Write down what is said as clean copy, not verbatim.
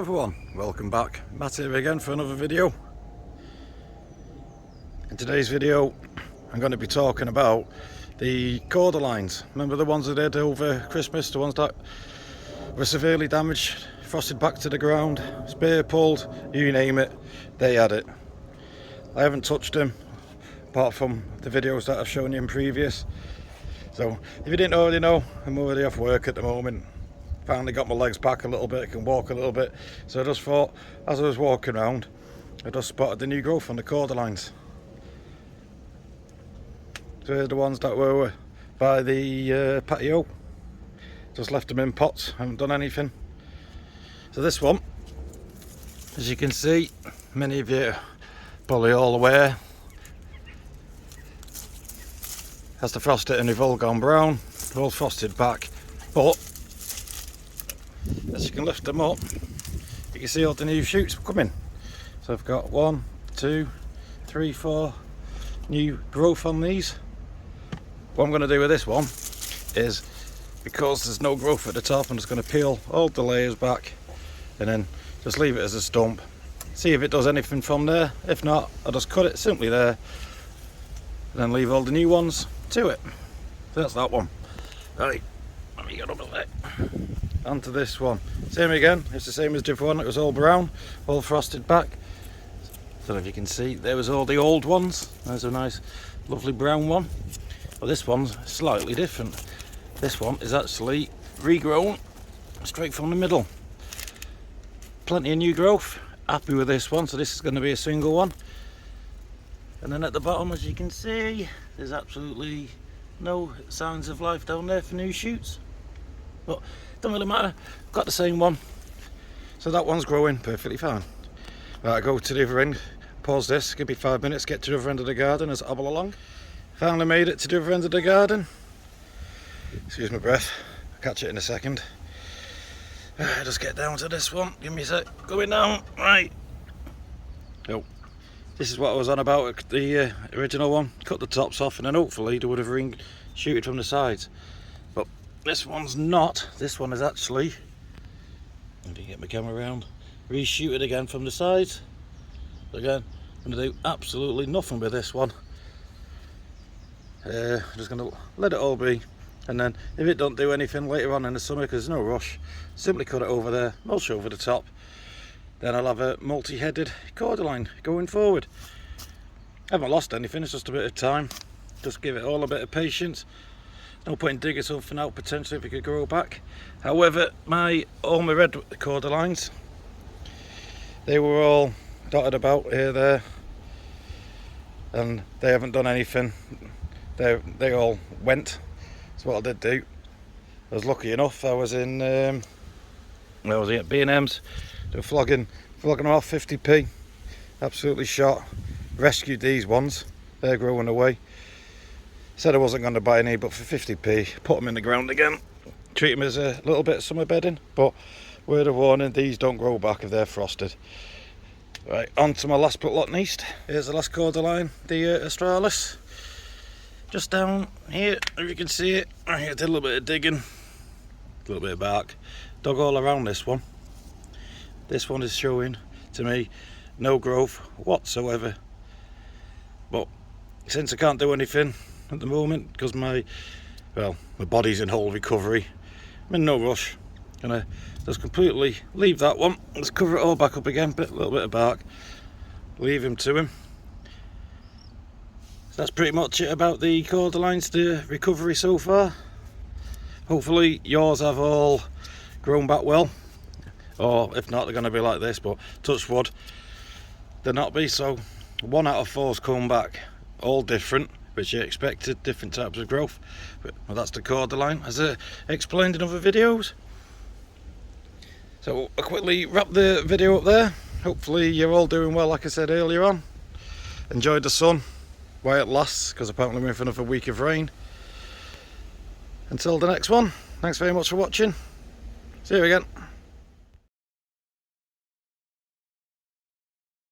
everyone, welcome back. Matt here again for another video. In today's video I'm going to be talking about the Cordylines. Remember the ones I did over Christmas, the ones that were severely damaged, frosted back to the ground, spear pulled, you name it, they had it. I haven't touched them apart from the videos that I've shown you in previous. So if you didn't already know, I'm already off work at the moment. Finally got my legs back a little bit, I can walk a little bit. So I just thought, as I was walking around, I just spotted the new growth on the Cordylines. So here's the ones that were by the patio. Just left them in pots, haven't done anything. So this one, as you can see, many of you are probably all aware, has the frosted and they've all gone brown, they're all frosted back, but as you can lift them up, you can see all the new shoots coming. So I've got 1, 2, 3, 4 new growth on these. What I'm going to do with this one is, because there's no growth at the top, I'm just going to peel all the layers back and then just leave it as a stump. See if it does anything from there. If not, I'll just cut it simply there and then leave all the new ones to it. So that's that one. Right, let me get up a bit. Onto this one. Same again, it's the same as the other one, it was all brown, all frosted back. So if you can see, there was all the old ones. There's a nice lovely brown one. But this one's slightly different. This one is actually regrown straight from the middle. Plenty of new growth, happy with this one, so this is going to be a single one. And then at the bottom, as you can see, there's absolutely no signs of life down there for new shoots. But don't really matter, got the same one, so that one's growing perfectly fine. Right, I go to the other end, pause this, give me 5 minutes, get to the other end of the garden as I hobble along. Finally made it to the other end of the garden. Excuse my breath, I'll catch it in a second. Just get down to this one, give me a sec, going down, right. Oh, this is what I was on about at the original one, cut the tops off and then hopefully they would have shooted from the sides. But this one's not, this one is actually, let me get my camera around, reshoot it again from the sides. Again, I'm going to do absolutely nothing with this one. I'm just going to let it all be, and then if it don't do anything later on in the summer, because there's no rush, simply cut it over there, mulch over the top. Then I'll have a multi-headed Cordyline going forward. I haven't lost anything, it's just a bit of time. Just give it all a bit of patience. No point in digging something out potentially if it could grow back. However, all my red Cordylines, they were all dotted about here, there, and they haven't done anything. They all went. So what I did do, I was lucky enough, I was in where was he, at B&M's. They were flogging them off 50p. Absolutely shot. Rescued these ones, they're growing away. Said I wasn't going to buy any, but for 50p, put them in the ground again. Treat them as a little bit of summer bedding, but word of warning, these don't grow back if they're frosted. Right, on to my last but not least. Here's the last Cordyline, the Australis. Just down here, if you can see it, I did a little bit of digging, a little bit of bark, dug all around this one. This one is showing to me no growth whatsoever. But since I can't do anything at the moment because my body's in whole recovery, I'm in no rush. Gonna just completely leave that one. Let's cover it all back up again, a little bit of bark, leave him to him. So that's pretty much it about the Cordylines, the recovery so far. Hopefully yours have all grown back well, or if not, they're going to be like this, but touch wood, they're not be. So 1 out of 4's come back all different, which you expected, different types of growth. But well, that's the Cordyline, as I explained in other videos. So I'll quickly wrap the video up there. Hopefully you're all doing well, like I said earlier on. Enjoyed the sun while it lasts, because apparently we're in for another week of rain. Until the next one, thanks very much for watching. See you again.